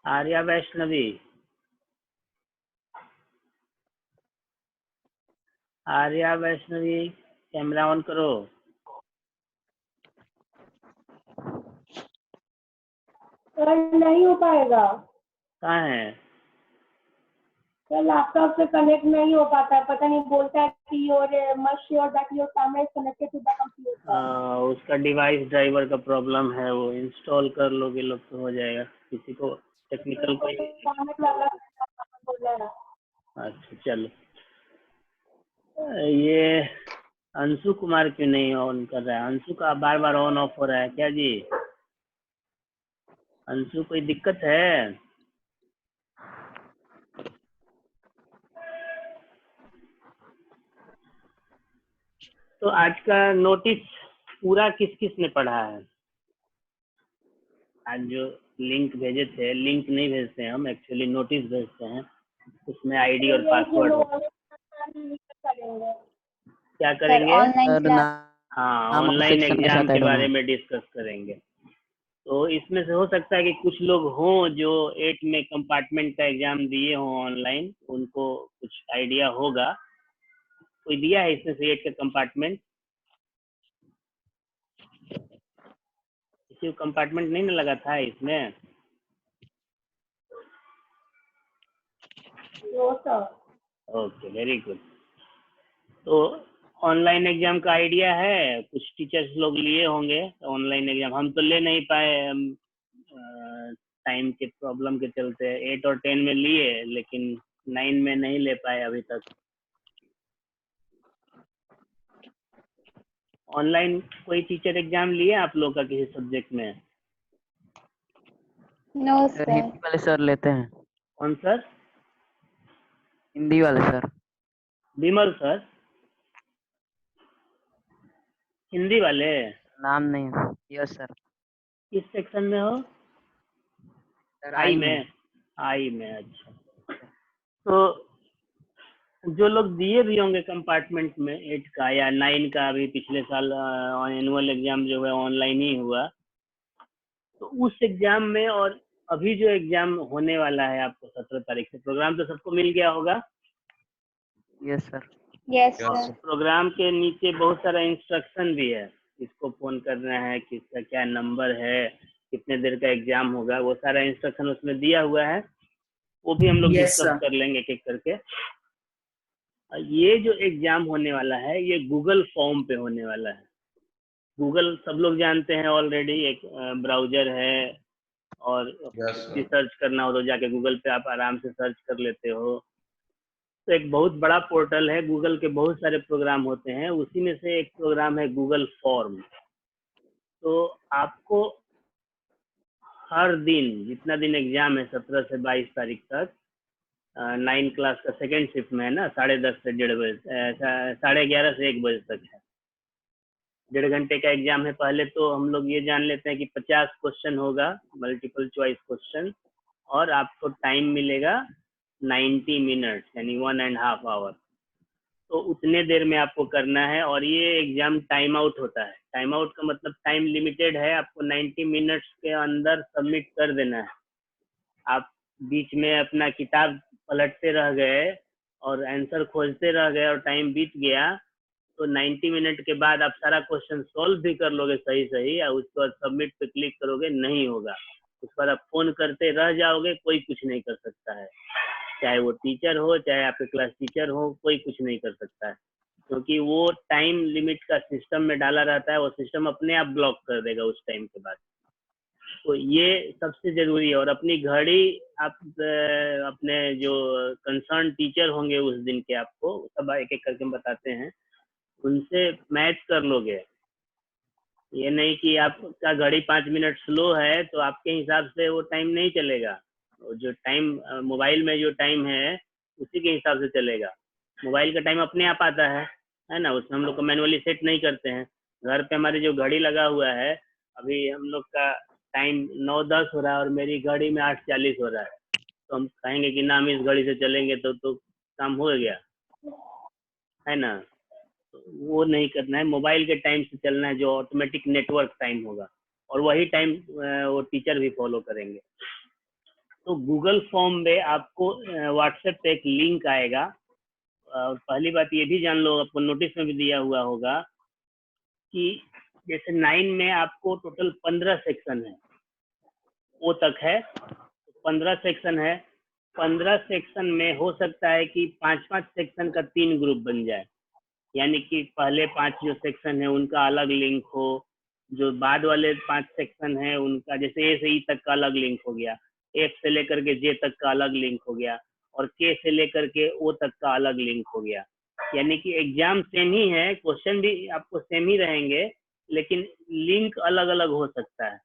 Arya Vaishnavi, Arya Vaishnavi camera on करो। Sir नहीं हो पाएगा कहाँ है? सर, लैपटॉप से कनेक्ट नहीं हो पाता है, पता नहीं बोलता है कि your must sure that your camera is connected to the computer. उसका डिवाइस ड्राइवर का प्रॉब्लम है, वो इंस्टॉल कर लोगे लोग तो हो जाएगा। किसी को टेक्निकल कोई। अच्छा चलो। ये अंशु कुमार क्यों नहीं ऑन कर रहा है? अंशु का बार बार ऑन ऑफ हो रहा है क्या जी? अंशु कोई दिक्कत है? तो आज का नोटिस पूरा किस किस ने पढ़ा है? आज जो लिंक भेजे थे, लिंक नहीं भेजते हैं हम, एक्चुअली नोटिस भेजते हैं, उसमें आईडी और पासवर्ड हो। क्या करेंगे? हाँ, ऑनलाइन एग्जाम के बारे में डिस्कस करेंगे। तो इसमें से हो सकता है कि कुछ लोग हों जो 8 में कंपार्टमेंट का एग्जाम दिए हों ऑनलाइन, उनको कुछ आइडिया होगा। कोई दिया है इसमें से 8 का कंपार्टमेंट? किसी को कंपार्टमेंट नहीं ना लगा था इसमें? Okay, very good. तो ऑनलाइन एग्जाम का आइडिया है? कुछ टीचर्स लोग लिए होंगे ऑनलाइन एग्जाम, हम तो ले नहीं पाए, हम टाइम के प्रॉब्लम के चलते 8 और 10 में लिए, लेकिन 9 में नहीं ले पाए अभी तक। ऑनलाइन कोई टीचर एग्जाम लिए आप लोग का किसी सब्जेक्ट में? No sir. हिंदी वाले सर लेते हैं। कौन सर? हिंदी वाले सर। विमल सर? हिंदी वाले? नाम नहीं। Yes sir. किस सेक्शन में हो? सर आई में? आई में, अच्छा। तो जो लोग दिए भी होंगे कंपार्टमेंट में 8 का या 9 का, अभी पिछले साल एनुअल एग्जाम जो है ऑनलाइन ही हुआ, तो उस एग्जाम में और अभी जो एग्जाम होने वाला है आपको 17 तारीख से, प्रोग्राम तो सबको मिल गया होगा? Yes sir. Yes sir. Program के नीचे बहुत सारा इंस्ट्रक्शन भी है, किसको फोन करना है, किसका क्या नंबर है, कितने देर का एग्जाम होगा, वो सारा इंस्ट्रक्शन उसमें दिया हुआ है। वो भी हम लोग डिस्कस कर लेंगे एक एक करके। ये जो एग्जाम होने वाला है ये गूगल फॉर्म पे होने वाला है। गूगल सब लोग जानते हैं ऑलरेडी, एक ब्राउजर है, और सर्च करना हो तो जाके गूगल पे आप आराम से सर्च कर लेते हो। तो एक बहुत बड़ा पोर्टल है, गूगल के बहुत सारे प्रोग्राम होते हैं, उसी में से एक प्रोग्राम है गूगल फॉर्म। तो आपको हर दिन, जितना दिन एग्जाम है 17 से 22 तारीख तक, 9 क्लास का सेकेंड शिफ्ट में है ना, 10:30 से 1:30 बजे, 11:30 से 1 बजे तक है, 1.5 घंटे का एग्जाम है। पहले तो हम लोग ये जान लेते हैं कि 50 क्वेश्चन होगा, मल्टीपल चॉइस क्वेश्चन, और आपको टाइम मिलेगा 90 मिनट, यानी 1.5 आवर। तो उतने देर में आपको करना है, और ये एग्जाम टाइम आउट होता है। टाइम आउट का मतलब टाइम लिमिटेड है, आपको 90 मिनट्स के अंदर सबमिट कर देना है। आप बीच में अपना किताब पलटते रह गए और आंसर खोजते रह गए और टाइम बीत गया, तो 90 मिनट के बाद आप सारा क्वेश्चन सॉल्व भी कर लोगे सही सही, और उसके बाद सबमिट पे क्लिक करोगे, नहीं होगा, उस पर आप फोन करते रह जाओगे, कोई कुछ नहीं कर सकता है, चाहे वो टीचर हो, चाहे आपके क्लास टीचर हो, कोई कुछ नहीं कर सकता है, क्योंकि वो टाइम लिमिट का सिस्टम में डाला रहता है, वो सिस्टम अपने आप ब्लॉक कर देगा उस टाइम के बाद। तो ये सबसे जरूरी है। और अपनी घड़ी आप अपने जो कंसर्न टीचर होंगे उस दिन के, आपको सब एक एक करके हम बताते हैं, उनसे मैच कर लोगे। ये नहीं कि आपका घड़ी 5 मिनट स्लो है तो आपके हिसाब से वो टाइम नहीं चलेगा, जो टाइम मोबाइल में जो टाइम है उसी के हिसाब से चलेगा। मोबाइल का टाइम अपने आप आता है ना, उसमें हम लोग को मैनुअली सेट नहीं करते हैं। घर पे हमारी जो घड़ी लगा हुआ है, अभी हम लोग का टाइम 9:10 हो रहा है और मेरी घड़ी में 8:40 हो रहा है, तो हम कहेंगे कि ना हम इस घड़ी से चलेंगे तो काम हो गया, है ना। वो नहीं करना है, मोबाइल के टाइम से चलना है, जो ऑटोमेटिक नेटवर्क टाइम होगा, और वही टाइम वो टीचर भी फॉलो करेंगे। तो गूगल फॉर्म में आपको व्हाट्सएप पे एक लिंक आएगा। और पहली बात ये भी जान लो, आपको नोटिस में भी दिया हुआ होगा कि जैसे 9 में आपको टोटल 15 सेक्शन है, ओ तक है, 15 सेक्शन है। 15 सेक्शन में हो सकता है कि 5-5 सेक्शन का 3 ग्रुप बन जाए, यानी कि पहले 5 जो सेक्शन है उनका अलग लिंक हो, जो बाद वाले 5 सेक्शन है उनका जैसे ए से ई तक का अलग लिंक हो गया, एफ से लेकर के जे तक का अलग लिंक हो गया, और के से लेकर के ओ तक का अलग लिंक हो गया। यानी कि एग्जाम सेम ही है, क्वेश्चन भी आपको सेम ही रहेंगे, लेकिन लिंक अलग अलग हो सकता है।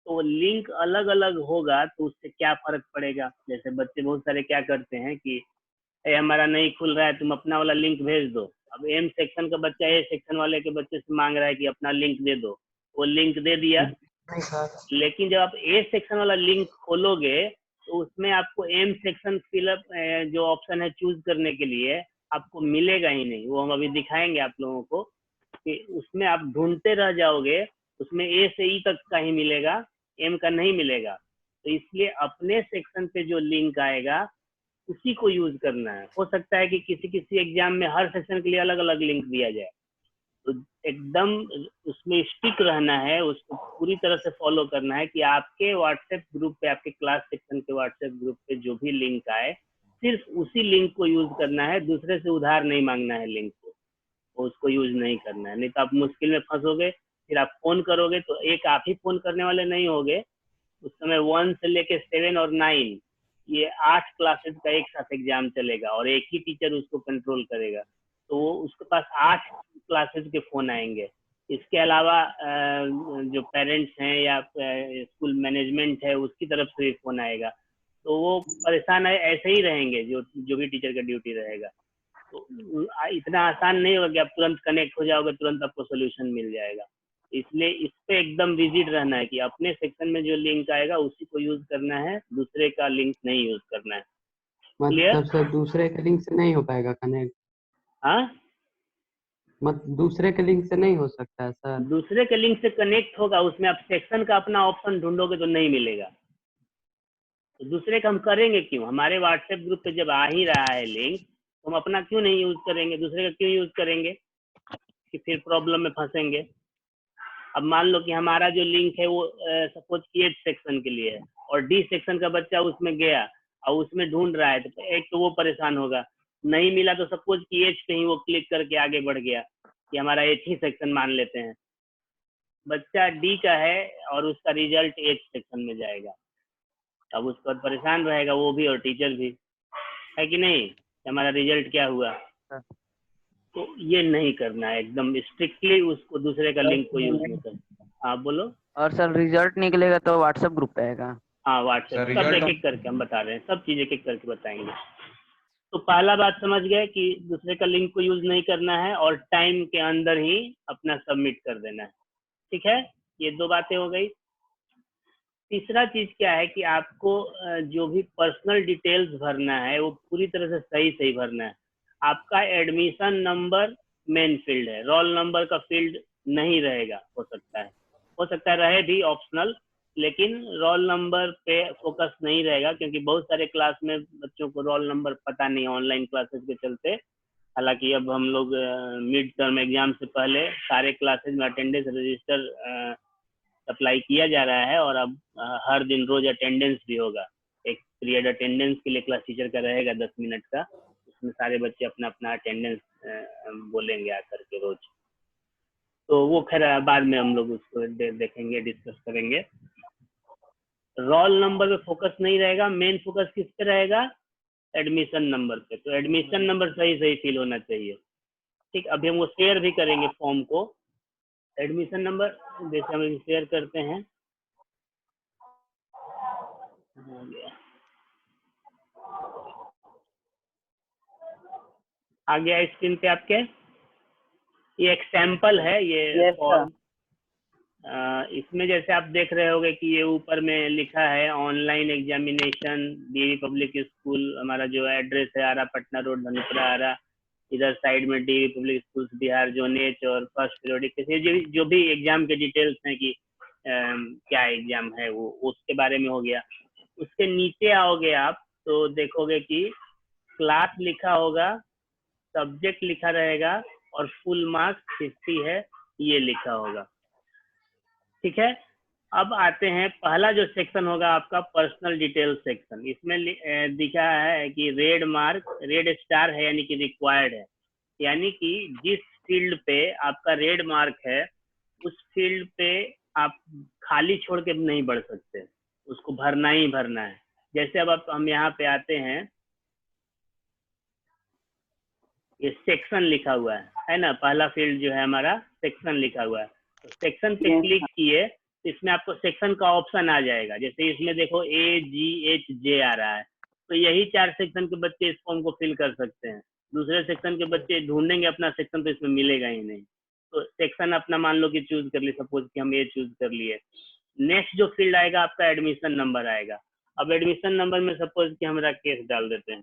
तो लिंक अलग अलग होगा तो उससे क्या फर्क पड़ेगा? जैसे बच्चे बहुत सारे क्या करते हैं कि हमारा नहीं खुल रहा है, तुम अपना वाला लिंक भेज दो। अब एम सेक्शन का बच्चा ए सेक्शन वाले के बच्चे से मांग रहा है कि अपना लिंक दे दो, वो लिंक दे दिया, लेकिन जब आप ए सेक्शन वाला लिंक खोलोगे तो उसमें आपको एम सेक्शन फिलअप जो ऑप्शन है चूज करने के लिए आपको मिलेगा ही नहीं। वो हम अभी दिखाएंगे आप लोगों को कि उसमें आप ढूंढते रह जाओगे, उसमें ए से ई तक का ही मिलेगा, एम का नहीं मिलेगा। तो इसलिए अपने सेक्शन पे जो लिंक आएगा उसी को यूज करना है। हो सकता है कि किसी किसी एग्जाम में हर सेक्शन के लिए अलग अलग लिंक दिया जाए, तो एकदम उसमें स्टिक रहना है, उसको पूरी तरह से फॉलो करना है कि आपके व्हाट्सएप ग्रुप पे, आपके क्लास सेक्शन के व्हाट्सएप ग्रुप पे जो भी लिंक आए सिर्फ उसी लिंक को यूज करना है, दूसरे से उधार नहीं मांगना है लिंक को, उसको यूज नहीं करना है। नहीं तो आप मुश्किल में फंसोगे, फिर आप फोन करोगे तो एक आप ही फोन करने वाले नहीं होगे, उस समय 1 से लेके 7 और 9 ये 8 क्लासेस का एक साथ एग्जाम चलेगा और एक ही टीचर उसको कंट्रोल करेगा, तो वो उसके पास 8 क्लासेस के फोन आएंगे। इसके अलावा जो पेरेंट्स हैं या स्कूल मैनेजमेंट है उसकी तरफ से भी फोन आएगा, तो वो परेशान है, ऐसे ही रहेंगे जो भी टीचर का ड्यूटी रहेगा। तो इतना आसान नहीं होगा कि आप तुरंत कनेक्ट हो जाओगे, तुरंत आपको सोल्यूशन मिल जाएगा। इसलिए इस पे एकदम रिजिड रहना है कि अपने सेक्शन में जो लिंक आएगा उसी को यूज करना है, दूसरे का लिंक नहीं यूज करना है। मतलब सर दूसरे के लिंक से नहीं हो पाएगा कनेक्ट? हाँ, मतलब दूसरे के लिंक से नहीं हो सकता है सर? दूसरे के लिंक से कनेक्ट होगा, उसमें आप सेक्शन का अपना ऑप्शन ढूंढोगे तो नहीं मिलेगा। तो दूसरे का हम करेंगे क्यों? हमारे व्हाट्सएप ग्रुप पे जब आ ही रहा है लिंक, तो हम अपना क्यों नहीं यूज करेंगे? दूसरे का क्यों यूज करेंगे कि फिर प्रॉब्लम में फंसेंगे। अब मान लो कि हमारा जो लिंक है वो सपोज कि एच सेक्शन के लिए है और डी सेक्शन का बच्चा उसमें गया और उसमें ढूंढ रहा है, तो एक तो वो परेशान होगा, नहीं मिला तो सपोज कि एच पे ही वो क्लिक करके आगे बढ़ गया कि हमारा एच ही सेक्शन मान लेते हैं, बच्चा डी का है और उसका रिजल्ट एच सेक्शन में जाएगा, अब उसके बाद परेशान रहेगा वो भी और टीचर भी, है कि नहीं? हमारा रिजल्ट क्या हुआ? तो ये नहीं करना है, एकदम स्ट्रिक्टली उसको दूसरे का लिंक को यूज नहीं करना। हाँ बोलो। और सर रिजल्ट निकलेगा तो व्हाट्सएप ग्रुप पे आएगा? हाँ व्हाट्सएप, सब एक एक करके हम बता रहे हैं, सब चीज एक एक करके बताएंगे। तो पहला बात समझ गए कि दूसरे का लिंक को यूज नहीं करना है और टाइम के अंदर ही अपना सबमिट कर देना है, ठीक है? ये 2 बातें हो गई। तीसरा चीज क्या है कि आपको जो भी पर्सनल डिटेल्स भरना है वो पूरी तरह से सही सही भरना है। आपका एडमिशन नंबर मेन फील्ड है, रोल नंबर का फील्ड नहीं रहेगा, हो सकता है रहे भी ऑप्शनल, लेकिन रोल नंबर पे फोकस नहीं रहेगा क्योंकि बहुत सारे क्लास में बच्चों को रोल नंबर पता नहीं, ऑनलाइन क्लासेस के चलते। हालांकि अब हम लोग मिड टर्म एग्जाम से पहले सारे क्लासेस में अटेंडेंस रजिस्टर अप्लाई किया जा रहा है और अब हर दिन रोज अटेंडेंस भी होगा। एक पीरियड अटेंडेंस के लिए क्लास टीचर का रहेगा 10 मिनट का, उसमें सारे बच्चे अपना अपना अटेंडेंस बोलेंगे आकर के रोज। तो वो खैर बाद में हम लोग उसको देखेंगे, डिस्कस करेंगे। रोल नंबर पे फोकस नहीं रहेगा, मेन फोकस किस पे रहेगा? एडमिशन नंबर पे। तो एडमिशन नंबर सही सही फिल होना चाहिए, ठीक? अभी हम वो शेयर भी करेंगे फॉर्म को। एडमिशन नंबर जैसे हम शेयर करते हैं, हो गया, आ गया स्क्रीन पे आपके। ये एक सैंपल है ये फॉर्म। इसमें जैसे आप देख रहे होंगे कि ये ऊपर में लिखा है online examination DV public school, हमारा जो एड्रेस है आरा पटना रोड धनुपुरा आरा, इधर साइड में DV public school Bihar zone H और फर्स्ट पीरियोडिक, जो भी एग्जाम के डिटेल्स हैं कि क्या एग्जाम है वो उसके बारे में हो गया। उसके नीचे आओगे आप तो देखोगे कि क्लास लिखा होगा, सब्जेक्ट लिखा रहेगा और फुल मार्क्स 50 है, ये लिखा होगा। ठीक है, अब आते हैं, पहला जो सेक्शन होगा आपका पर्सनल डिटेल सेक्शन। इसमें दिखा है कि रेड मार्क, रेड स्टार है यानी कि रिक्वायर्ड है, यानी कि जिस फील्ड पे आपका रेड मार्क है उस फील्ड पे आप खाली छोड़ के नहीं बढ़ सकते, उसको भरना ही भरना है। जैसे अब हम यहाँ पे आते हैं, ये सेक्शन लिखा हुआ है ना, पहला फील्ड जो है हमारा सेक्शन लिखा हुआ है। तो सेक्शन पे क्लिक किए, इसमें आपको सेक्शन का ऑप्शन आ जाएगा। जैसे इसमें देखो AGHJ आ रहा है, तो यही 4 सेक्शन के बच्चे इस फॉर्म को फिल कर सकते हैं। दूसरे सेक्शन के बच्चे ढूंढेंगे अपना सेक्शन तो इसमें मिलेगा ही नहीं। तो सेक्शन अपना मान लो कि चूज कर लिए, सपोज कि हम ये चूज कर लिए। नेक्स्ट जो फील्ड आएगा आपका एडमिशन नंबर आएगा। अब एडमिशन नंबर में सपोज कि हम राकेश डाल देते हैं,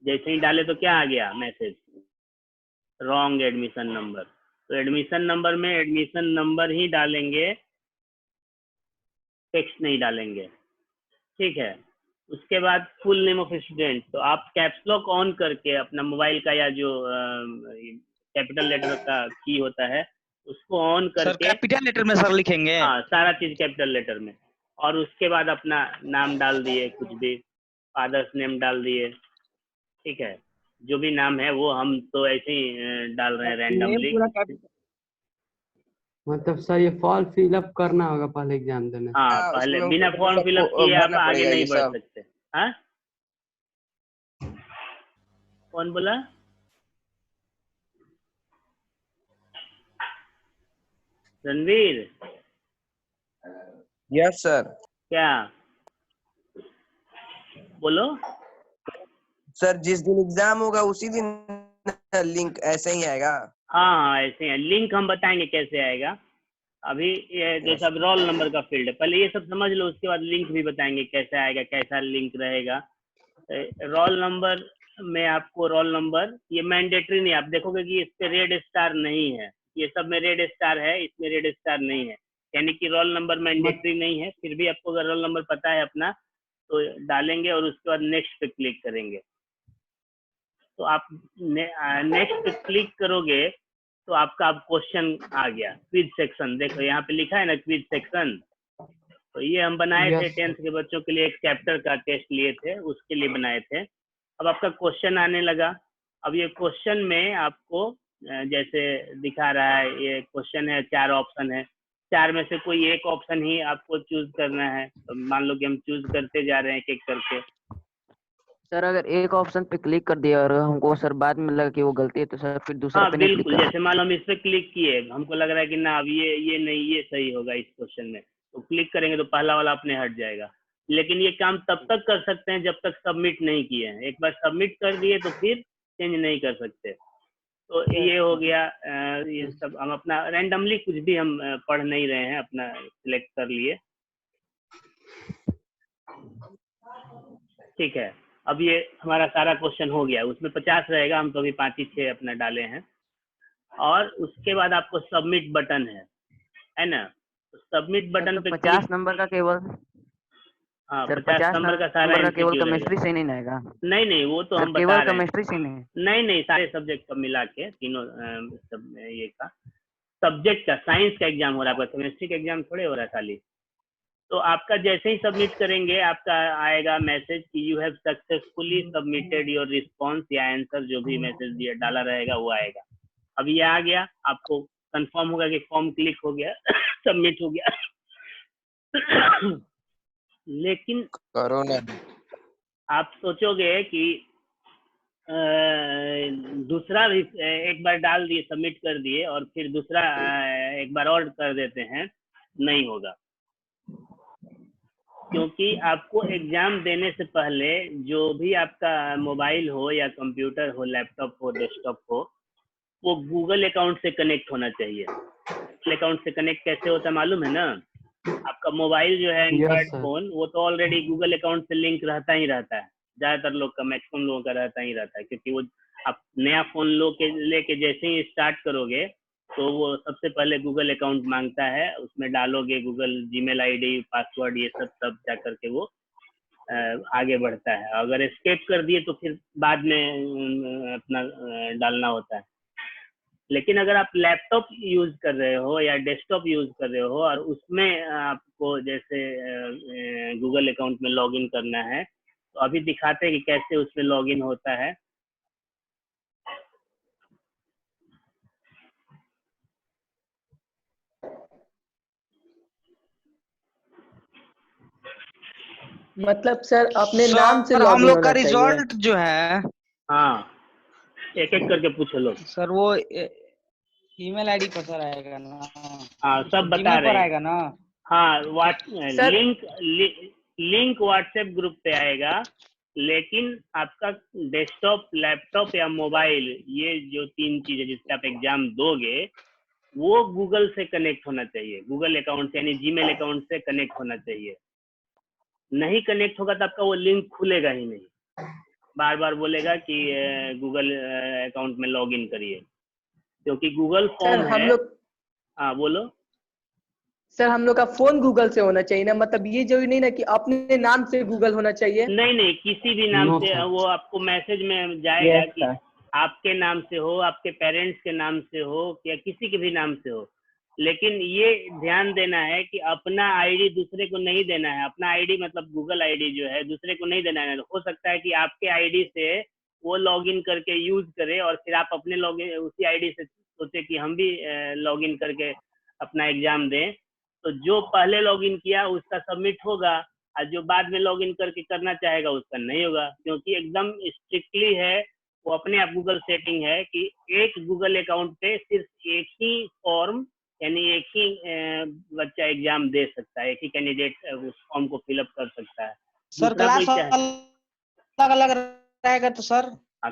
जैसे ही डाले तो क्या आ गया मैसेज, रॉन्ग एडमिशन नंबर। तो एडमिशन नंबर में एडमिशन नंबर ही डालेंगे, टेक्स्ट नहीं डालेंगे। ठीक है, उसके बाद फुल नेम ऑफ स्टूडेंट, तो आप कैप्स लॉक ऑन करके अपना मोबाइल का या जो कैपिटल लेटर का की होता है उसको ऑन करके, सर कैपिटल लेटर में सर लिखेंगे? हाँ, सारा चीज कैपिटल लेटर में। और उसके बाद अपना नाम डाल दिए, कुछ भी फादर्स नेम डाल दिए। ठीक है, जो भी नाम है वो हम तो ऐसे ही डाल रहे हैं रैंडमली। मतलब सर ये फॉर्म फिलअप करना होगा पहले एग्जाम देने से? हाँ, पहले बिना फॉर्म फिलअप किए आप आगे नहीं बढ़ सकते। हाँ, कौन बोला? रणवीर? Yes sir. क्या बोलो? सर जिस दिन एग्जाम होगा उसी दिन लिंक ऐसे ही आएगा? हाँ, ऐसे ही लिंक हम बताएंगे कैसे आएगा। अभी ये जैसे अब रोल नंबर का फील्ड है, पहले ये सब समझ लो, उसके बाद लिंक भी बताएंगे कैसे आएगा, कैसा लिंक रहेगा। रोल नंबर में आपको रोल नंबर, ये मैंडेटरी नहीं, आप देखोगे कि इस पे रेड स्टार नहीं है, ये सब में रेड स्टार है, इसमें रेड स्टार नहीं है, यानी कि रोल नंबर मैंडेटरी नहीं है। फिर भी आपको अगर रोल नंबर पता है अपना तो डालेंगे और उसके बाद नेक्स्ट पे क्लिक करेंगे। तो आप नेक्स्ट पे क्लिक करोगे तो आपका अब क्वेश्चन आ गया, क्विज सेक्शन। देखो यहाँ पे लिखा है ना क्विज सेक्शन, तो ये हम बनाए थे 10th के बच्चों के लिए, एक चैप्टर का टेस्ट लिए थे, उसके लिए बनाए थे। अब आपका क्वेश्चन आने लगा। अब ये क्वेश्चन में आपको जैसे दिखा रहा है, ये क्वेश्चन है, 4 ऑप्शन है, 4 में से कोई एक ऑप्शन ही आपको चूज करना है। तो मान लो कि हम चूज करते जा रहे हैं एक एक करके। सर अगर एक ऑप्शन पे क्लिक कर दिया और हमको सर बाद में लगा कि वो गलती है तो सर फिर दूसरा हाँ पे नहीं बिल्कुल, क्लिक जैसे मान लो हम इस पे क्लिक किए, हमको लग रहा है कि ना अब ये नहीं, ये सही होगा इस क्वेश्चन में, तो क्लिक करेंगे तो पहला वाला अपने हट जाएगा। लेकिन ये काम तब तक कर सकते हैं जब तक सबमिट नहीं किए हैं। एक बार सबमिट कर दिए तो फिर चेंज नहीं कर सकते। तो ये हो गया। ये सब हम अपना रैंडमली कुछ भी हम पढ़ नहीं रहे हैं, अपना सिलेक्ट कर लिए। ठीक है, अब ये हमारा सारा क्वेश्चन हो गया, उसमें 50 रहेगा, हम तो अभी 5 ही 6 अपना डाले हैं। और उसके बाद आपको सबमिट बटन है ना, तो सबमिट बटन पे 50 नंबर का केवल, हाँ, सर 50 नंबर का सारा नंबर का केवल MCQ केमिस्ट्री रहेगा। से नहीं आएगा? नहीं, वो तो हम बता केवल रहे हैं। केमिस्ट्री से नहीं? नहीं, सारे सब्जेक्ट का मिला के तीनों सब ये का सब्जेक्ट का, साइंस का एग्जाम हो रहा है, आपका केमिस्ट्री का एग्जाम थोड़े हो रहा है खाली। तो आपका जैसे ही सबमिट करेंगे आपका आएगा मैसेज कि you have successfully submitted your response या आंसर, जो भी मैसेज दिया डाला रहेगा वो आएगा। अब ये आ गया, आपको कंफर्म होगा कि फॉर्म क्लिक हो गया, सबमिट हो गया। लेकिन करो ना, आप सोचोगे कि दूसरा भी एक बार डाल दिए, सबमिट कर दिए और फिर दूसरा एक बार और कर देते हैं, नहीं होगा। क्योंकि आपको एग्जाम देने से पहले जो भी आपका मोबाइल हो या कंप्यूटर हो, लैपटॉप हो, डेस्कटॉप हो, वो गूगल अकाउंट से कनेक्ट होना चाहिए। गूगल अकाउंट से कनेक्ट कैसे होता है मालूम है ना? आपका मोबाइल जो है एंड्रॉइड फोन, वो तो ऑलरेडी गूगल अकाउंट से लिंक रहता ही रहता है, ज्यादातर लोग का, मैक्सिमम लोगों का रहता ही रहता है। क्योंकि वो आप नया फोन लेके जैसे ही स्टार्ट करोगे तो वो सबसे पहले गूगल अकाउंट मांगता है, उसमें डालोगे गूगल जीमेल आईडी, पासवर्ड, ये सब तब जा करके वो आगे बढ़ता है। अगर एस्केप कर दिए तो फिर बाद में अपना डालना होता है। लेकिन अगर आप लैपटॉप यूज कर रहे हो या डेस्कटॉप यूज कर रहे हो और उसमें आपको जैसे गूगल अकाउंट में लॉगिन करना है, तो अभी दिखाते हैं कि कैसे उसमें लॉगिन होता है। मतलब सर अपने सर नाम से हम लॉगिन लोग का होना चाहिए। रिजल्ट जो है हाँ, एक एक करके पूछो लोग। सर वो ईमेल आईडी पर सर आएगा ना? हाँ, सब बता जीमेल रहे पर हैं। आएगा ना? हाँ, सर लिंक व्हाट्सएप ग्रुप पे आएगा, लेकिन आपका डेस्कटॉप, लैपटॉप या मोबाइल, ये जो 3 चीज है जिससे आप एग्जाम दोगे, वो गूगल से कनेक्ट होना चाहिए, गूगल अकाउंट से, यानी जीमेल अकाउंट से कनेक्ट होना चाहिए। नहीं कनेक्ट होगा तो आपका वो लिंक खुलेगा ही नहीं, बार बार बोलेगा कि गूगल अकाउंट में लॉगिन करिए, क्योंकि गूगल सर फॉर्म हम है। लोग हाँ बोलो। सर हम लोग का फोन गूगल से होना चाहिए ना, मतलब ये जरूरी नहीं ना कि अपने नाम से गूगल होना चाहिए। नहीं नहीं, किसी भी नाम नो से सर। वो आपको मैसेज में जाएगा यस कि सर। आपके नाम से हो, आपके पेरेंट्स के नाम से हो, या किसी के भी नाम से हो। लेकिन ये ध्यान देना है कि अपना आईडी दूसरे को नहीं देना है। अपना आईडी मतलब गूगल आईडी जो है दूसरे को नहीं देना है। हो सकता है कि आपके आईडी से वो लॉगिन करके यूज करे और फिर आप अपने लॉगिन उसी आईडी से सोचे कि हम भी लॉगिन करके अपना एग्जाम दें, तो जो पहले लॉगिन किया उसका सबमिट होगा, और जो बाद में लॉगिन करके करना चाहेगा उसका नहीं होगा, क्योंकि एकदम स्ट्रिक्टली है वो, अपने आप गूगल सेटिंग है कि एक गूगल अकाउंट पे सिर्फ एक ही फॉर्म, यानी एक ही बच्चा एग्जाम दे सकता है, एक ही कैंडिडेट उस फॉर्म को फिलअप कर सकता है। सर दूसरा कोई क्लास चाहे, अलग अलग रहेगा तो सर?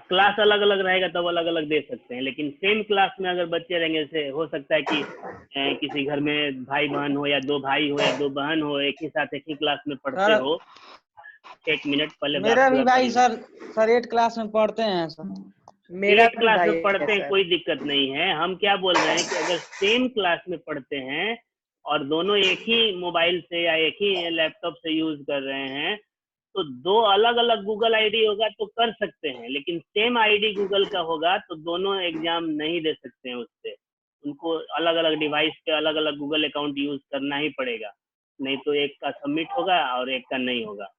क्लास अलग अलग रहेगा तब अलग अलग दे सकते हैं, लेकिन सेम क्लास में अगर बच्चे रहेंगे, जैसे हो सकता है कि किसी घर में भाई बहन हो, या 2 भाई हो या 2 बहन हो, एक ही साथ एक ही क्लास में पढ़ते सर हो। 1 मिनट पहले बात मेरा भी पूरा कर भाई लो। सर 8 क्लास में पढ़ते हैं सर। मेरा एक भी क्लास भाई में है पढ़ते हैं, सर। कोई दिक्कत नहीं है। हम क्या बोल रहे हैं कि अगर सेम क्लास में पढ़ते हैं और दोनों एक ही मोबाइल से या एक ही लैपटॉप से यूज कर रहे हैं, तो 2 अलग अलग गूगल आईडी होगा तो कर सकते हैं, लेकिन सेम आईडी गूगल का होगा तो दोनों एग्जाम नहीं दे सकते हैं उससे। उनको अलग अलग डिवाइस पे अलग अलग गूगल अकाउंट यूज करना ही पड़ेगा, नहीं तो एक का सबमिट होगा और एक का नहीं होगा।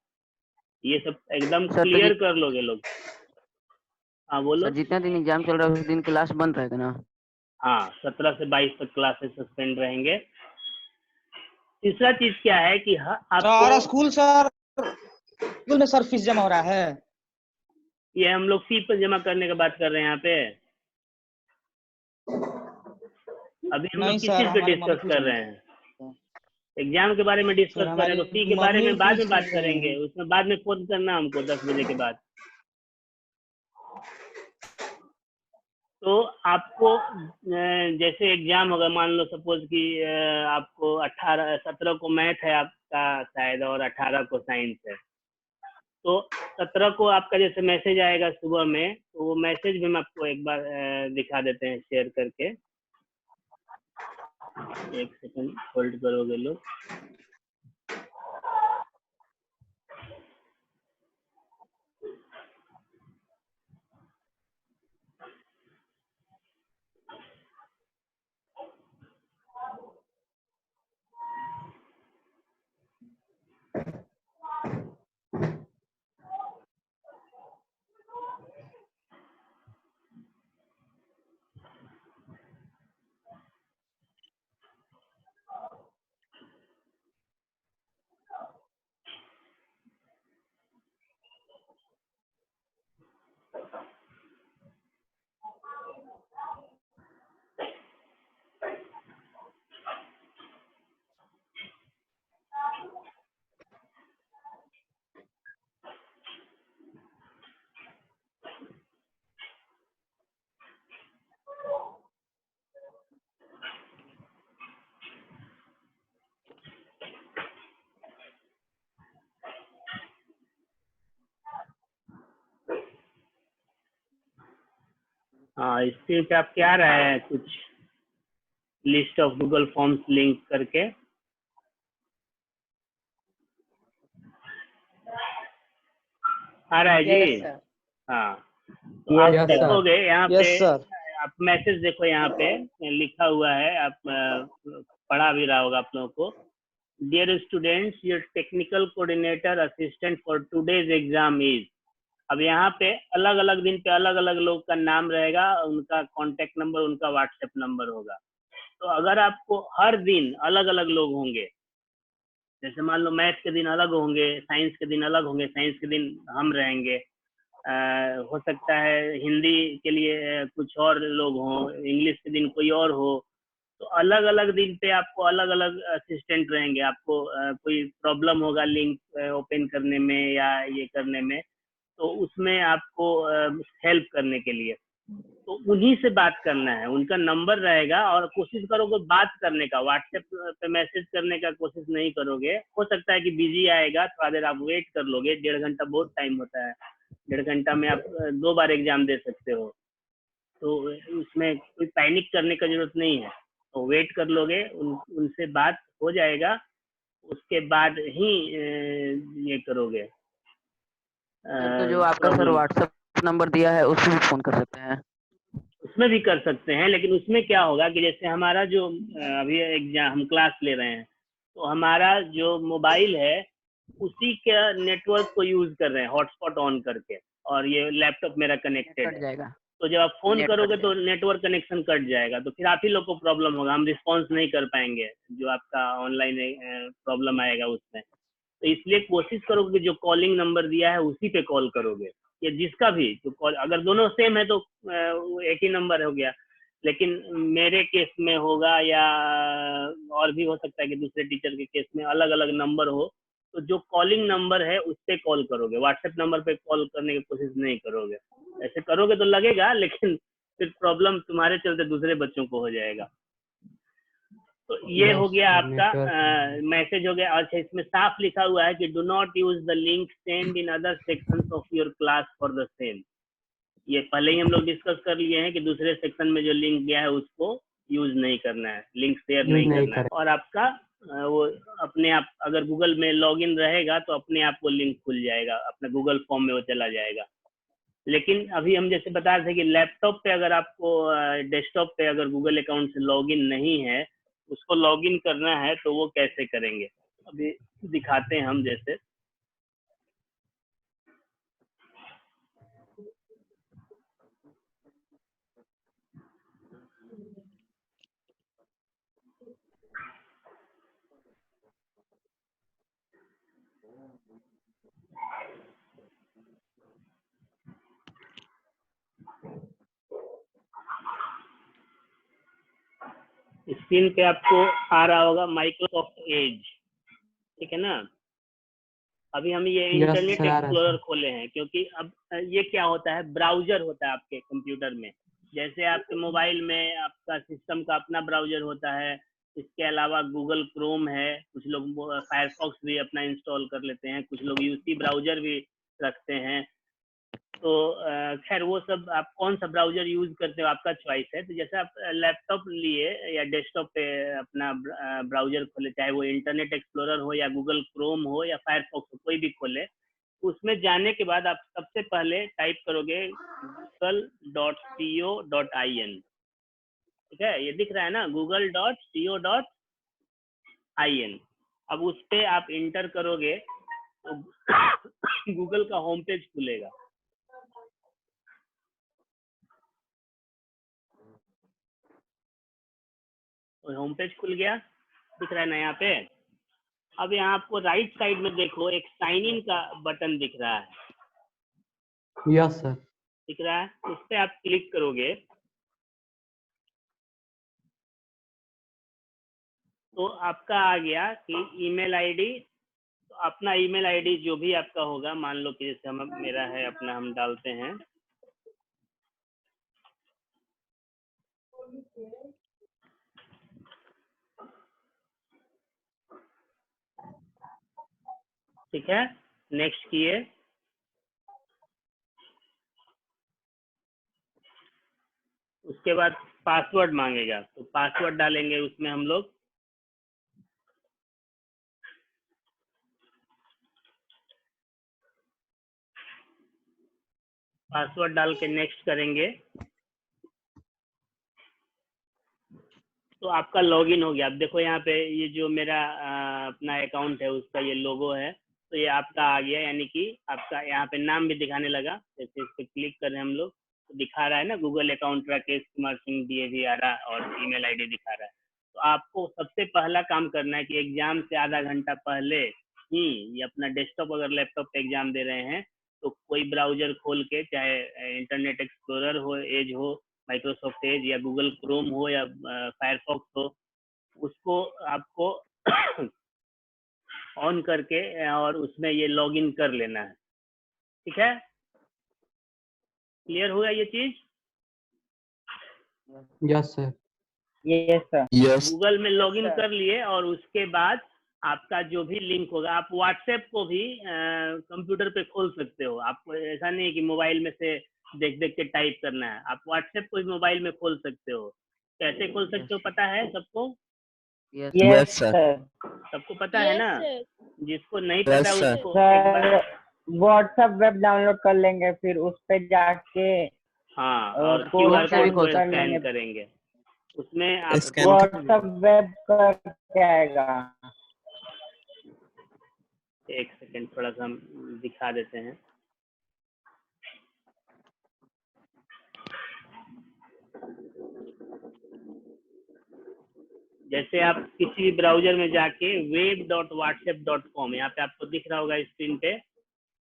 ये सब एकदम सर तो क्लियर कर लोगे लोग। हाँ बोलो। सर जितना दिन एग्जाम चल रहा है उस दिन क्लास बंद रहेगा ना? हाँ, 17 से 22 तक क्लासेस सस्पेंड रहेंगे। तीसरा चीज क्या है कि आपको, सर स्कूल में सर फीस जमा हो रहा है? ये हम लोग फी पर जमा करने की बात कर रहे हैं यहाँ पे। अभी हम लोग नहीं किस सर, चीज पे हमारी मम्मी डिस्कस फीस कर जमा रहे हैं? एग्जाम के बारे में डिस्कस सर, कर रहे हैं, हमारी तो फी के बारे मम्मी में बाद में फीस बात दे रही करेंगे, हैं। उसमें बाद में फोन करना हमको 10 बजे के बाद। तो आपको जैसे एग्जाम होगा, मान लो सपोज कि आपको 17 को मैथ है आपका शायद, और 18 को साइंस है, तो 17 को आपका जैसे मैसेज आएगा सुबह में, तो वो मैसेज भी हम आपको एक बार दिखा देते हैं शेयर करके। 1 सेकंड होल्ड करोगे लोग। हाँ, स्क्रीन पे आप क्या रहे हैं कुछ list of Google forms link करके। आ रहा है जी? Yes sir. हाँ, तो आप Yes, sir. देखोगे यहाँ यस पे, सर। आप मैसेज देखो यहाँ पे लिखा हुआ है, आप पढ़ा भी रहा होगा आप लोगों को। Dear students, your technical coordinator assistant for today's exam is. अब यहाँ पे अलग अलग दिन पे अलग अलग लोग का नाम रहेगा, उनका कॉन्टेक्ट नंबर, उनका व्हाट्सएप नंबर होगा। तो अगर आपको हर दिन अलग अलग लोग होंगे, जैसे मान लो मैथ के दिन अलग होंगे, साइंस के दिन अलग होंगे, साइंस के दिन हम रहेंगे, हो सकता है हिंदी के लिए कुछ और लोग हों, इंग्लिश के दिन कोई और हो, तो अलग अलग दिन पे आपको अलग अलग असिस्टेंट रहेंगे। आपको कोई प्रॉब्लम होगा लिंक ओपन करने में या ये करने में, तो उसमें आपको हेल्प करने के लिए तो उन्हीं से बात करना है, उनका नंबर रहेगा। और कोशिश करोगे बात करने का, व्हाट्सएप पे मैसेज करने का कोशिश नहीं करोगे। हो सकता है कि बिजी आएगा, थोड़ा देर आप वेट कर लोगे, 1.5 घंटा बहुत टाइम होता है, 1.5 घंटा में आप 2 बार एग्जाम दे सकते हो, तो उसमें कोई पैनिक करने का जरूरत नहीं है। तो वेट कर लोगे, उनसे बात हो जाएगा, उसके बाद ही ये करोगे। सर, तो जो आपका सर प्रॉब्लम व्हाट्सएप नंबर दिया है उससे भी फोन कर सकते हैं? उसमें भी कर सकते हैं, लेकिन उसमें क्या होगा कि जैसे हमारा जो अभी एग्जाम हम क्लास ले रहे हैं, तो हमारा जो मोबाइल है उसी के नेटवर्क को यूज कर रहे हैं हॉटस्पॉट ऑन करके, और ये लैपटॉप मेरा कनेक्टेड कट है। जाएगा। तो जब आप फोन नेट करोगे कट तो जाएगा। नेटवर्क कनेक्शन कट जाएगा, तो फिर आप ही लोग को प्रॉब्लम होगा, हम रिस्पॉन्स नहीं कर पाएंगे, जो आपका ऑनलाइन प्रॉब्लम आएगा उसमें। तो इसलिए कोशिश करोगे जो कॉलिंग नंबर दिया है उसी पे कॉल करोगे, या जिसका भी जो कॉल, अगर दोनों सेम है तो एक ही नंबर हो गया, लेकिन मेरे केस में होगा या और भी हो सकता है कि दूसरे टीचर के केस में अलग अलग नंबर हो, तो जो कॉलिंग नंबर है उस पे कॉल करोगे, व्हाट्सएप नंबर पे कॉल करने की कोशिश नहीं करोगे। ऐसे करोगे तो लगेगा, लेकिन फिर प्रॉब्लम तुम्हारे चलते दूसरे बच्चों को हो जाएगा। तो ये हो गया आपका मैसेज हो गया। अच्छा, इसमें साफ लिखा हुआ है कि do not use the link send in other sections of your class for the same. ये पहले ही हम लोग डिस्कस कर लिए हैं कि दूसरे सेक्शन में जो लिंक गया है उसको यूज नहीं करना है, लिंक शेयर नहीं करना है। और आपका वो अपने आप अगर गूगल में लॉगिन रहेगा तो अपने आप वो लिंक खुल जाएगा, अपने गूगल फॉर्म में वो चला जाएगा। लेकिन अभी हम जैसे बता रहे थे कि लैपटॉप पे अगर आपको डेस्कटॉप पे अगर गूगल अकाउंट से लॉगिन नहीं है, उसको लॉगिन करना है, तो वो कैसे करेंगे अभी दिखाते हैं हम। जैसे स्क्रीन पे आपको आ रहा होगा माइक्रोसॉफ्ट एज, ठीक है ना। अभी हम ये इंटरनेट एक्सप्लोरर खोले हैं, क्योंकि अब ये क्या होता है, ब्राउजर होता है आपके कंप्यूटर में, जैसे आपके मोबाइल में आपका सिस्टम का अपना ब्राउजर होता है। इसके अलावा गूगल क्रोम है, कुछ लोग फायरफॉक्स भी अपना इंस्टॉल कर लेते हैं, कुछ लोग यूसी ब्राउजर भी रखते हैं। तो खैर वो सब आप कौन सा ब्राउजर यूज करते हो आपका चॉइस है। तो जैसे आप लैपटॉप लिए या डेस्कटॉप पे अपना ब्राउजर खोले, चाहे वो इंटरनेट एक्सप्लोरर हो या गूगल क्रोम हो या फायरफॉक्स हो, कोई भी खोले, उसमें जाने के बाद आप सबसे पहले टाइप करोगे google.co.in, ठीक है, ये दिख रहा है ना, google.co.in। अब उस पे आप इंटर करोगे तो गूगल का होम पेज खुलेगा। होम पेज खुल गया, दिख रहा है ना यहाँ पे। अब यहाँ आपको राइट साइड में देखो एक साइन इन का बटन दिख रहा है। Yes sir. दिख रहा है, उस पे आप क्लिक करोगे तो आपका आ गया कि ईमेल आईडी। तो अपना ईमेल आईडी जो भी आपका होगा, मान लो कि जैसे हम मेरा है अपना, हम डालते हैं। ठीक है, नेक्स्ट किए। उसके बाद पासवर्ड मांगेगा, तो पासवर्ड डालेंगे उसमें हम लोग। पासवर्ड डाल के नेक्स्ट करेंगे तो आपका लॉगिन हो गया। अब देखो यहाँ पे ये जो मेरा अपना अकाउंट है उसका ये लोगो है, तो ये आपका आ गया, यानी कि आपका यहाँ पे नाम भी दिखाने लगा। जैसे इस पर क्लिक करें हम लोग तो दिखा रहा है ना, Google account Rakesh Kumar Singh DAV आ रहा और ईमेल ID दिखा रहा है। तो आपको सबसे पहला काम करना है कि एग्जाम से आधा घंटा पहले ही ये अपना डेस्कटॉप, अगर लैपटॉप पे एग्जाम दे रहे हैं तो कोई ब्राउजर खोल के, चाहे इंटरनेट एक्सप्लोरर हो, एज हो, माइक्रोसॉफ्ट एज या गूगल क्रोम हो या फायरफॉक्स हो, उसको आपको ऑन करके और उसमें ये लॉगिन कर लेना है। ठीक है, क्लियर हुआ ये चीज? Yes sir. Yes sir. Yes Google में लॉगिन कर लिए और उसके बाद आपका जो भी लिंक होगा, आप व्हाट्सएप को भी कंप्यूटर पे खोल सकते हो। आपको ऐसा नहीं कि मोबाइल में से देख देख के टाइप करना है, आप व्हाट्सएप को भी मोबाइल में खोल सकते हो। कैसे खोल सकते हो पता है सबको? Yes yes sir. सबको पता है ना? जिसको नहीं पता Yes, sir. उसको एक बार व्हाट्सएप वेब डाउनलोड कर लेंगे, फिर उस पे जाके हाँ, और कोड QR से भी कोड को खोल सकते स्कैन हैं। करेंगे। उसमें आप व्हाट्सएप वेब कर के आएगा। एक सेकंड, थोड़ा सा हम दिखा देते हैं। जैसे आप किसी भी ब्राउजर में जाके web.whatsapp.com, यहाँ पे आपको दिख रहा होगा स्क्रीन पे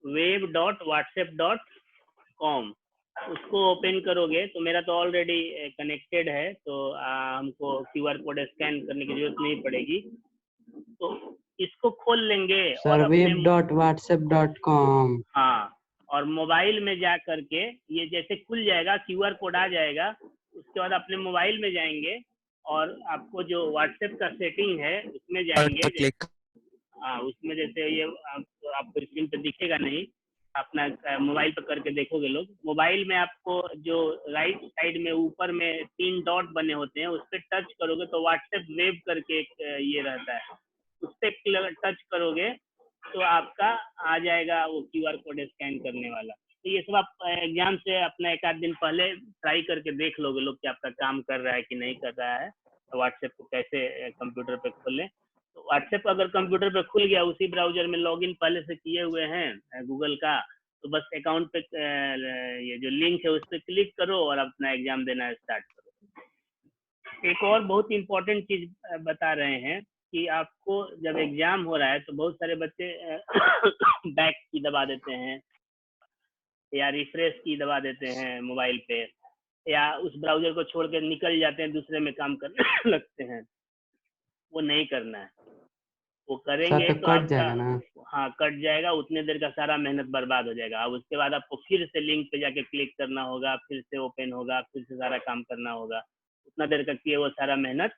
web.whatsapp.com, उसको ओपन करोगे तो मेरा तो ऑलरेडी कनेक्टेड है, तो हमको QR कोड स्कैन करने की जरूरत नहीं पड़ेगी। तो इसको खोल लेंगे और अपने web.whatsapp.com। हाँ, और मोबाइल में जा करके ये जैसे खुल जाएगा, QR कोड आ जाएगा, उसके बाद अपने मोबाइल में जाएंगे और आपको जो व्हाट्सएप का सेटिंग है उसमें जाएंगे। हाँ, उसमें जैसे ये आपको स्क्रीन पे दिखेगा नहीं, अपना मोबाइल पर करके देखोगे लोग। मोबाइल में आपको जो राइट साइड में ऊपर में 3 डॉट बने होते हैं, उस पर टच करोगे तो व्हाट्सएप वेब करके एक ये रहता है, उस पर टच करोगे तो आपका आ जाएगा वो QR कोड स्कैन करने वाला। तो ये सब आप एग्जाम से अपना एक आध दिन पहले ट्राई करके देख लोगे लोग कि आपका काम कर रहा है कि नहीं कर रहा है, तो व्हाट्सएप को कैसे कंप्यूटर पे खोलें। तो व्हाट्सएप अगर कंप्यूटर पे खुल गया, उसी ब्राउजर में लॉगिन पहले से किए हुए हैं गूगल का, तो बस अकाउंट पे ये जो लिंक है उस पर क्लिक करो और अपना एग्जाम देना स्टार्ट करो। एक और बहुत इंपॉर्टेंट चीज बता रहे हैं कि आपको जब एग्जाम हो रहा है तो बहुत सारे बच्चे बैक की दबा देते हैं या रिफ्रेश की दबा देते हैं मोबाइल पे, या उस ब्राउजर को छोड़ के निकल जाते हैं, दूसरे में काम करने लगते हैं। वो नहीं करना है, वो करेंगे सर तो कट आपका जाएगा ना? हाँ कट जाएगा, उतने देर का सारा मेहनत बर्बाद हो जाएगा। अब उसके बाद आपको फिर से लिंक पे जाके क्लिक करना होगा, फिर से ओपन होगा, फिर से सारा काम करना होगा, उतना देर का किए वो सारा मेहनत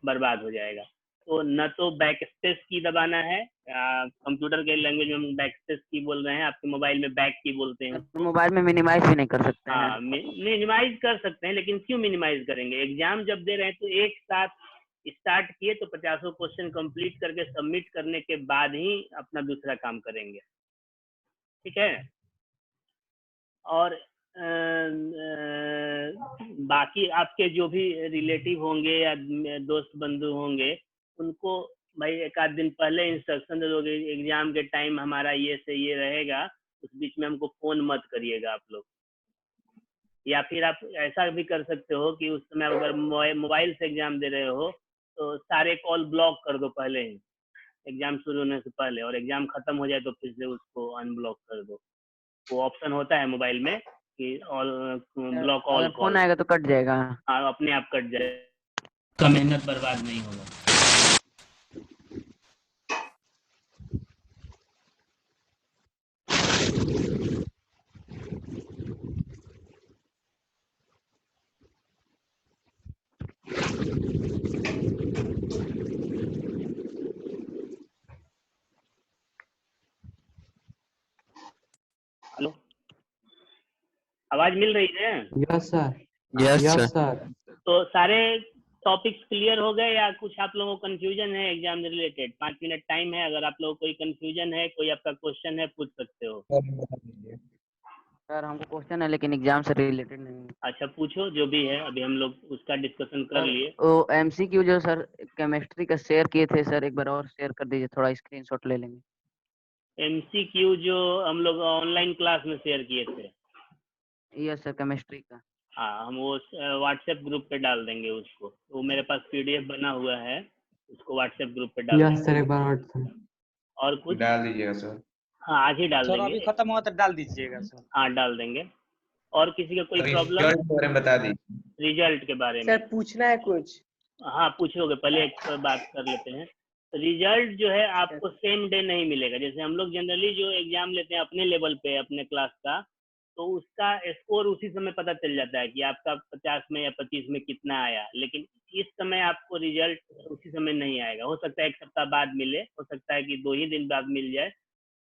बर्बाद हो जाएगा। तो न तो बैक स्पेस की दबाना है, कंप्यूटर के लैंग्वेज में हम बैक स्पेस की बोल रहे हैं, आपके मोबाइल में बैक की बोलते हैं। मोबाइल में मिनिमाइज भी नहीं कर सकते हैं। हाँ, मिनिमाइज कर सकते हैं, लेकिन क्यों मिनिमाइज करेंगे? एग्जाम जब दे रहे हैं तो एक साथ स्टार्ट किए तो 50 क्वेश्चन कंप्लीट करके सबमिट करने के बाद ही अपना दूसरा काम करेंगे। ठीक है, और बाकी आपके जो भी रिलेटिव होंगे या दोस्त बंधु होंगे, उनको भाई एक आध दिन पहले इंस्ट्रक्शन दे दोगे, एग्जाम के टाइम हमारा ये से ये रहेगा, उस बीच में हमको फोन मत करिएगा आप लोग। या फिर आप ऐसा भी कर सकते हो कि उस समय अगर मोबाइल से एग्जाम दे रहे हो तो सारे कॉल ब्लॉक कर दो पहले ही, एग्जाम शुरू होने से पहले, और एग्जाम खत्म हो जाए तो फिर से उसको अनब्लॉक कर दो। वो ऑप्शन होता है मोबाइल में कि ऑल ब्लॉक ऑल अगर कॉल। फोन आएगा तो कट जाएगा। हाँ, अपने आप कट जाएगा, का मेहनत बर्बाद नहीं होगा। हेलो, आवाज मिल रही है? Yes sir. Yes yes sir. Sir. तो सारे टॉपिक्स क्लियर हो गए या कुछ आप लोगों को कंफ्यूजन है एग्जाम रिलेटेड? 5 मिनट टाइम है, अगर आप लोगों को कोई कंफ्यूजन है, कोई आपका क्वेश्चन है, पूछ सकते हो। सर हमको क्वेश्चन है लेकिन एग्जाम से रिलेटेड नहीं है। अच्छा पूछो, जो भी है, अभी हम लोग उसका डिस्कशन कर लिए। वो एमसीक्यू जो सर केमिस्ट्री का शेयर किए थे सर, एक बार और शेयर कर दीजिए, थोड़ा स्क्रीनशॉट ले लेंगे। एमसीक्यू जो हम लोग ऑनलाइन क्लास में शेयर किए थे, यस सर, केमिस्ट्री का। हाँ, हम वो व्हाट्सएप ग्रुप पे डाल देंगे उसको। वो मेरे पास पीडीएफ बना हुआ है, उसको व्हाट्सएप ग्रुप पे डाल यस देंगे। सर, एक बार और और कुछ डाल दीजिएगा सर। हाँ, आज ही डाल सर अभी देंगे। खत्म हुआ तो डाल दीजिएगा सर। हाँ, डाल देंगे। और किसी का कोई प्रॉब्लम? रिजल्ट के बारे में बता दीजिए। रिजल्ट के बारे में सर पूछना है कुछ? हाँ, पूछोगे, पहले एक पर बात कर लेते हैं। रिजल्ट जो है आपको सेम डे नहीं मिलेगा। जैसे हम लोग जनरली जो एग्जाम लेते हैं अपने लेवल पे, अपने क्लास का, तो उसका स्कोर उसी समय पता चल जाता है कि आपका 50 में या 25 में कितना आया। लेकिन इस समय आपको रिजल्ट उसी समय नहीं आएगा। हो सकता है 1 सप्ताह बाद मिले, हो सकता है कि 2 ही दिन बाद मिल जाए।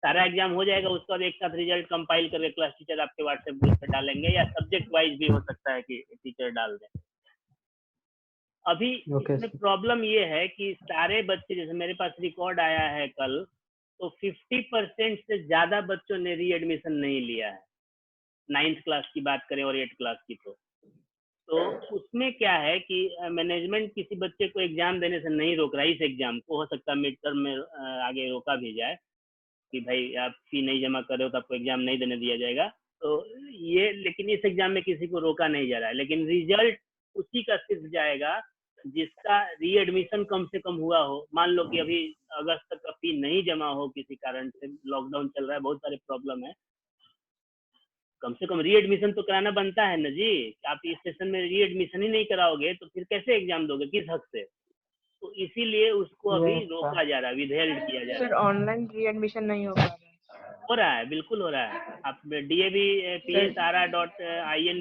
सारा एग्जाम हो जाएगा, उसके बाद एक साथ रिजल्ट कंपाइल करके क्लास टीचर आपके व्हाट्सएप ग्रुप पे डालेंगे, या सब्जेक्ट वाइज भी हो सकता है कि टीचर डाल दें। अभी ओके इसमें सर। प्रॉब्लम ये है कि सारे बच्चे, जैसे मेरे पास रिकॉर्ड आया है कल, तो 50% से ज्यादा बच्चों ने री एडमिशन नहीं लिया है। 9th क्लास की बात करें और 8th क्लास की, तो उसमें क्या है कि मैनेजमेंट किसी बच्चे को एग्जाम देने से नहीं रोक रहा है। इस एग्जाम को हो सकता है मिड टर्म में आगे रोका भी जाए कि भाई आप फी नहीं जमा कर रहे हो तो आपको एग्जाम नहीं देने दिया जाएगा। तो ये, लेकिन इस एग्जाम में किसी को रोका नहीं जा रहा है। लेकिन रिजल्ट उसी का सिर्फ जाएगा जिसका री एडमिशन कम से कम हुआ हो। मान लो कि अभी अगस्त तक का फी नहीं जमा हो, किसी कारण से लॉकडाउन चल रहा है, बहुत सारे प्रॉब्लम है, कम से कम री एडमिशन तो कराना बनता है ना जी। आप इस सेशन में री एडमिशन ही नहीं कराओगे तो फिर कैसे एग्जाम दोगे, किस हक से? तो इसीलिए उसको अभी रोका जा रहा है, विधेयक किया जा रहा है। सर ऑनलाइन री एडमिशन नहीं हो पा रहा है। हो रहा है, बिल्कुल हो रहा है। आप DAVPSRA.in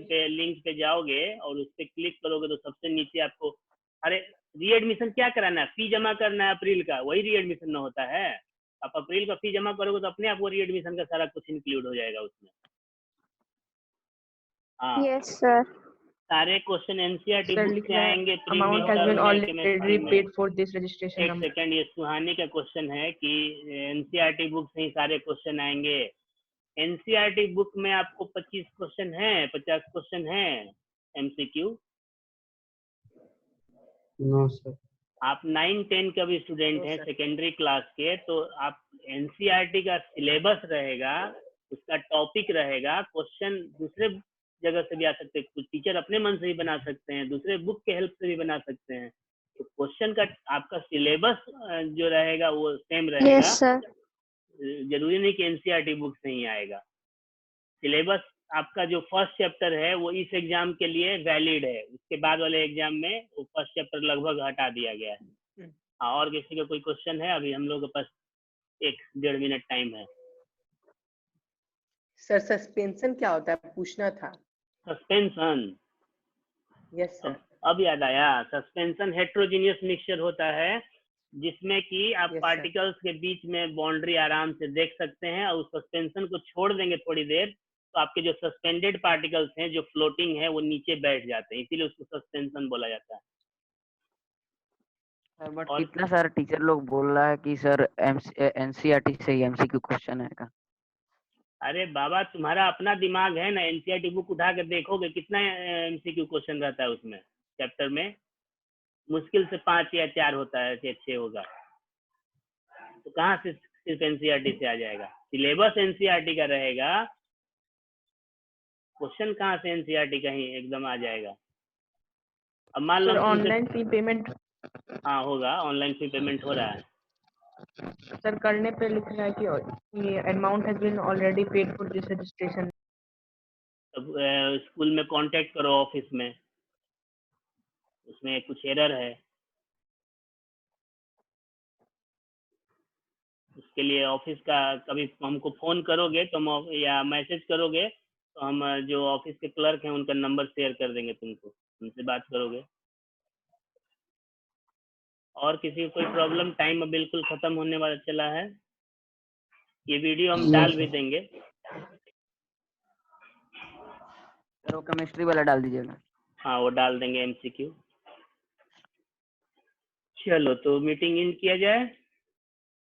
पे लिंक पे जाओगे और उस पर क्लिक करोगे तो सबसे नीचे आपको, अरे री एडमिशन क्या कराना है, फी जमा करना है अप्रैल का, वही री एडमिशन न होता है। आप अप्रैल का फी जमा करोगे तो अपने आप वो री एडमिशन का सारा कुछ इंक्लूड हो जाएगा उसमें। हाँ, यस सर। सारे क्वेश्चन एनसीईआरटी सर बुक लिख से रहा है आएंगे। Amount has been already paid for this registration एक नंबर। सेकंड, ये सुहानी का क्वेश्चन है कि एनसीईआरटी बुक से ही सारे क्वेश्चन आएंगे। एनसीईआरटी बुक में आपको 25 क्वेश्चन है, 50 क्वेश्चन है एमसीक्यू। No sir. आप 9-10 का भी स्टूडेंट हैं, सेकेंडरी क्लास के, तो आप एनसीईआरटी का सिलेबस रहेगा, उसका टॉपिक रहेगा, क्वेश्चन दूसरे जगह से भी आ सकते हैं, कुछ टीचर अपने मन से भी बना सकते हैं, दूसरे बुक के हेल्प से भी बना सकते हैं। तो क्वेश्चन का आपका सिलेबस जो रहेगा वो सेम रहेगा। Yes sir. जरूरी नहीं कि एनसीईआरटी बुक से ही आएगा। सिलेबस आपका जो फर्स्ट चैप्टर है वो इस एग्जाम के लिए वैलिड है, उसके बाद वाले एग्जाम में वो फर्स्ट चैप्टर लगभग हटा दिया गया है। हाँ, और किसी का कोई क्वेश्चन है? अभी हम लोग के पास 1-1.5 मिनट टाइम है। सर सस्पेंशन क्या होता है पूछना था। सस्पेंशन? Yes sir. अब याद आया, सस्पेंशन हेट्रोजीनियस मिक्सचर होता है जिसमें कि आप Yes, पार्टिकल्स के बीच में बाउंड्री आराम से देख सकते हैं, और उस सस्पेंशन को छोड़ देंगे थोड़ी देर तो आपके जो सस्पेंडेड पार्टिकल्स हैं, जो फ्लोटिंग है, वो नीचे बैठ जाते हैं, इसीलिए उसको सस्पेंशन बोला जाता है। सर बट और कितना सारा टीचर लोग बोल रहा है कि सर एनसीईआरटी से ही एमसीक्यू क्वेश्चन आएगा। अरे बाबा, तुम्हारा अपना दिमाग है ना, एनसीईआरटी बुक उठा कर देखोगे कितना एमसीक्यू क्वेश्चन रहता है उसमें। चैप्टर में मुश्किल से 5 या 4 होता है, 6 होगा, तो कहाँ से सिर्फ एनसीईआरटी से आ जाएगा? सिलेबस एनसीईआरटी का रहेगा, क्वेश्चन कहाँ से एनसीईआरटी का ही एकदम आ जाएगा। अब मान लो सर ऑनलाइन फी पेमेंट। हाँ, होगा, ऑनलाइन फी पेमेंट हो रहा है। सर करने पे लिख रहा है कि ये amount has been already paid for this registration. तब स्कूल में कांटेक्ट करो, ऑफिस में, उसमें कुछ एरर है, उसके लिए ऑफिस का कभी हमको फोन करोगे तो या मैसेज करोगे तो हम जो ऑफिस के क्लर्क हैं उनका नंबर शेयर कर देंगे तुमको, उनसे बात करोगे। और किसी को कोई प्रॉब्लम? टाइम अब बिल्कुल खत्म होने वाला चला है, ये वीडियो हम डाल भी देंगे। सर वो केमिस्ट्री वाला डाल दीजिएगा। हाँ वो डाल देंगे MCQ। चलो तो मीटिंग इन किया जाए।